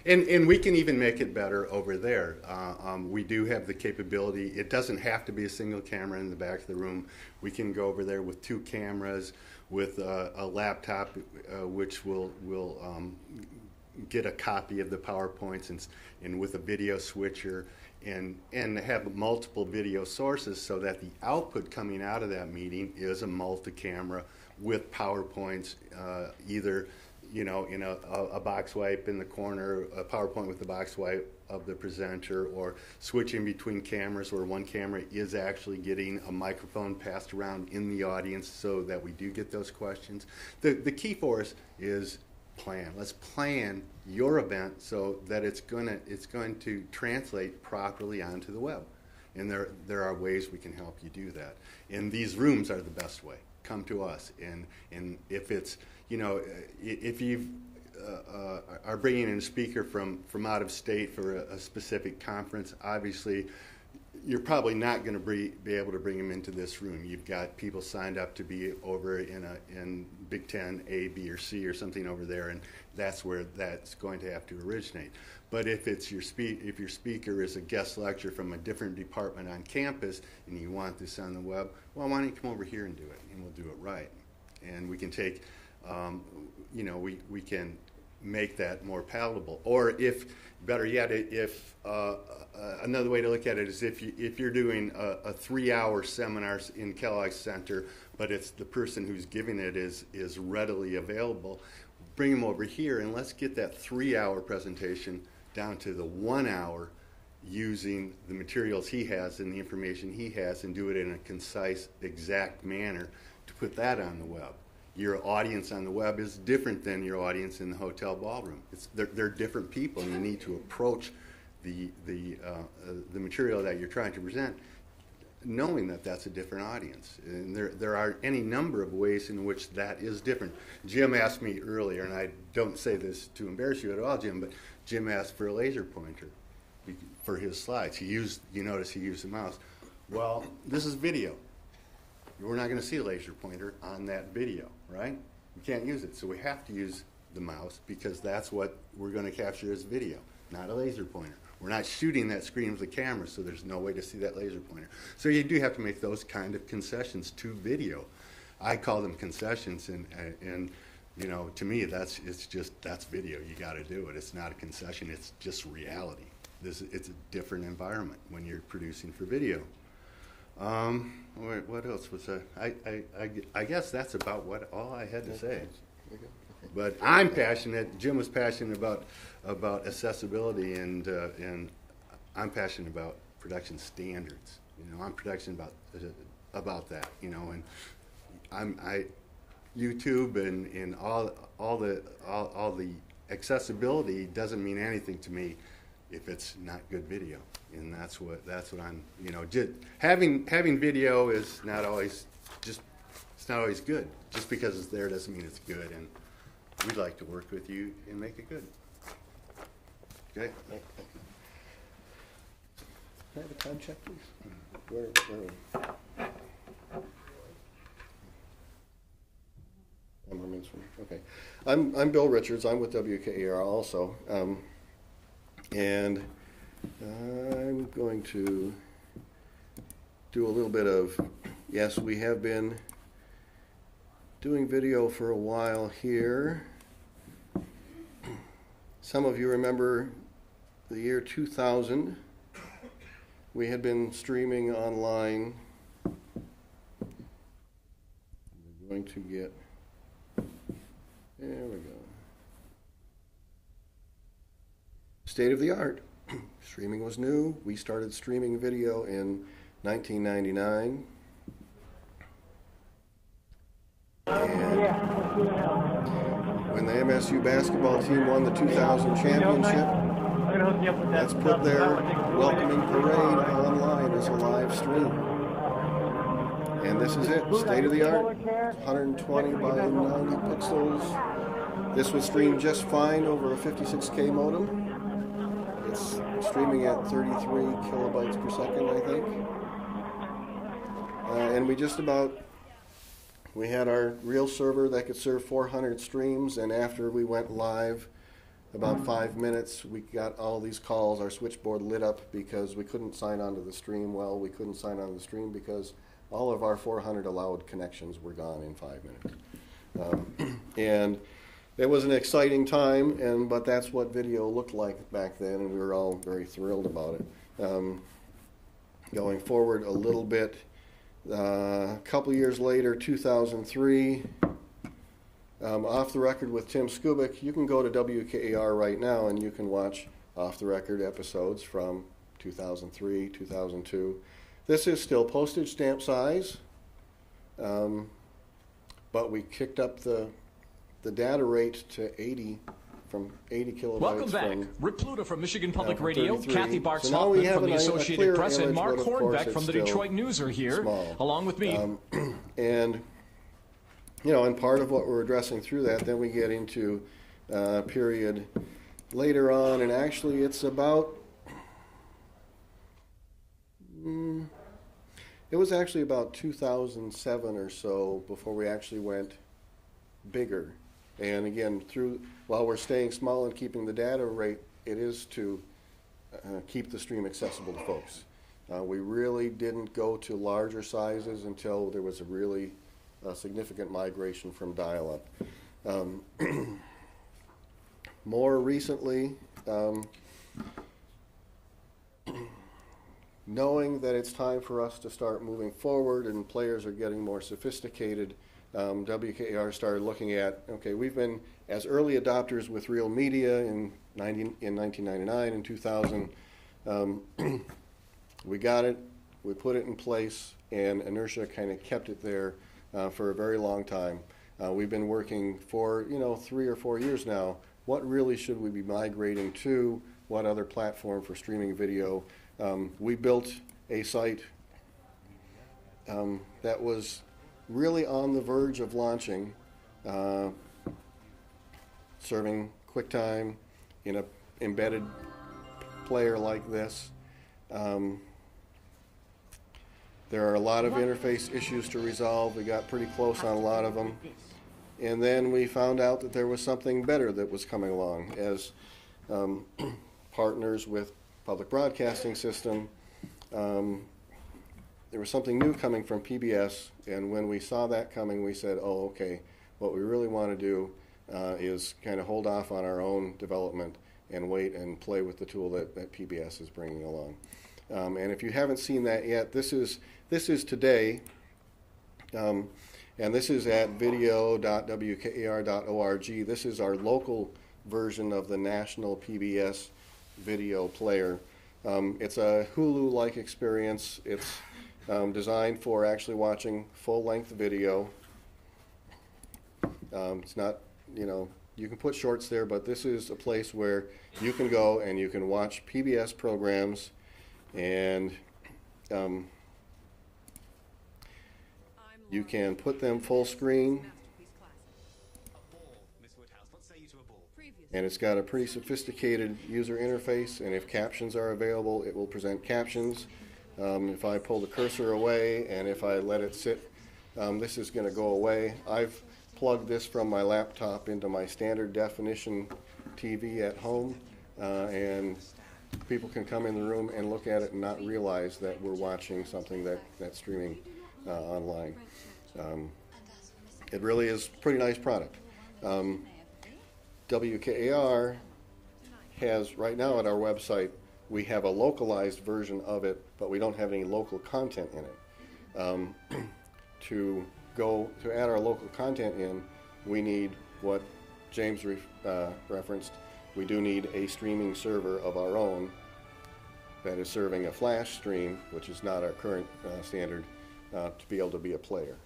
And we can even make it better over there. We do have the capability. It doesn't have to be a single camera in the back of the room. We can go over there with 2 cameras, with a laptop, which will get a copy of the PowerPoints, and with a video switcher, and have multiple video sources, so that the output coming out of that meeting is a multi-camera with PowerPoints, either in a box wipe in the corner, a PowerPoint with the box wipe of the presenter, or switching between cameras where one camera is actually getting a microphone passed around in the audience, so that we do get those questions. The key for us is plan. Let's plan your event so that it's going to translate properly onto the web. And there are ways we can help you do that. And these rooms are the best way. Come to us. And if it's, if you are bringing in a speaker from out of state for a specific conference, obviously you're probably not going to be able to bring them into this room. You've got people signed up to be over in Big Ten A, B, or C or something over there, and that's where that's going to have to originate. But if it's your speaker is a guest lecturer from a different department on campus, and you want this on the web, well, why don't you come over here and do it, and we'll do it right. And we can take, we can make that more palatable. Or if, better yet, if another way to look at it is if you're doing a 3-hour seminar in Kellogg Center, but it's the person who's giving it is readily available, bring them over here and let's get that 3-hour presentation down to the 1 hour, using the materials he has and the information he has, and do it in a concise, exact manner to put that on the web. Your audience on the web is different than your audience in the hotel ballroom. They're different people, and you need to approach the material that you're trying to present knowing that that's a different audience. And there are any number of ways in which that is different. Jim asked me earlier, and I don't say this to embarrass you at all, Jim, but Jim asked for a laser pointer for his slides. You notice he used the mouse. Well, this is video. We're not going to see a laser pointer on that video, right? We can't use it, so we have to use the mouse, because that's what we're going to capture as video, not a laser pointer. We're not shooting that screen with the camera, so there's no way to see that laser pointer. So you do have to make those kind of concessions to video. I call them concessions, and to me, that's video. You got to do it. It's not a concession. It's just reality. It's a different environment when you're producing for video. What else was I guess that's about all I had to say. But I'm passionate. Jim was passionate about accessibility, and I'm passionate about production standards. I'm passionate about that. And I YouTube and all the accessibility doesn't mean anything to me if it's not good video. And that's what I'm, having video is not always it's not always good. Just because it's there doesn't mean it's good, and we'd like to work with you and make it good. Okay? Can I have a time check, please? Where Okay. I'm Bill Richards. I'm with WKAR also. And I'm going to do a little bit of, yes, we have been doing video for a while here. Some of you remember the year 2000. We had been streaming online. We're going to get, there we go. State of the art. Streaming was new. We started streaming video in 1999. And when the MSU basketball team won the 2000 championship, that's put their welcoming parade online as a live stream. And this is it, state of the art, 120 by 90 pixels. This was streamed just fine over a 56K modem. It's streaming at 33 kilobytes per second, I think. And we had our real server that could serve 400 streams, and after we went live, about 5 minutes, we got all these calls. Our switchboard lit up because we couldn't sign onto the stream. Well, we couldn't sign onto the stream because all of our 400 allowed connections were gone in 5 minutes. And it was an exciting time, but that's what video looked like back then, and we were all very thrilled about it. Going forward a little bit, a couple years later, 2003, Off the Record with Tim Skubic, you can go to WKAR right now and you can watch Off the Record episodes from 2003, 2002. This is still postage stamp size, but we kicked up the data rate to 80, from 80 kilobytes. Welcome back. Rick Pluta from Michigan Public Radio, 33. Kathy Barks So now we Hoffman have from the Associated Press, image, and Mark but of course Hornbeck it's from the still Detroit News are here, small. along with me. And, you know, and part of what we're addressing through that, then we get into a period later on, and actually it's about, it was actually about 2007 or so before we actually went bigger. And again, while we're staying small and keeping the data rate, it is to keep the stream accessible to folks. We really didn't go to larger sizes until there was a really significant migration from dial-up. More recently, knowing that it's time for us to start moving forward and players are getting more sophisticated, WKAR started looking at, okay, we've been as early adopters with real media in 1999 and 2000. We got it, we put it in place, and inertia kind of kept it there for a very long time. We've been working for 3 or 4 years now. What really should we be migrating to? What other platform for streaming video? We built a site that was really on the verge of launching, serving QuickTime in an embedded player like this. There are a lot of interface issues to resolve. We got pretty close on a lot of them. And then we found out that there was something better that was coming along. As partners with Public Broadcasting System, there was something new coming from PBS, and when we saw that coming, we said, oh, okay, what we really want to do is kind of hold off on our own development and wait and play with the tool that PBS is bringing along. And if you haven't seen that yet, this is today, and this is at video.wkar.org. This is our local version of the national PBS video player. It's a Hulu-like experience. It's designed for actually watching full-length video. It's not, you can put shorts there, but this is a place where you can go and you can watch PBS programs, and you can put them full screen. And it's got a pretty sophisticated user interface, and if captions are available, it will present captions. If I pull the cursor away and if I let it sit, this is going to go away. I've plugged this from my laptop into my standard definition TV at home, and people can come in the room and look at it and not realize that we're watching something that's streaming online. It really is a pretty nice product. WKAR has, right now at our website, we have a localized version of it, but we don't have any local content in it. To add our local content in, we need what James referenced. We do need a streaming server of our own that is serving a flash stream, which is not our current standard, to be able to be a player.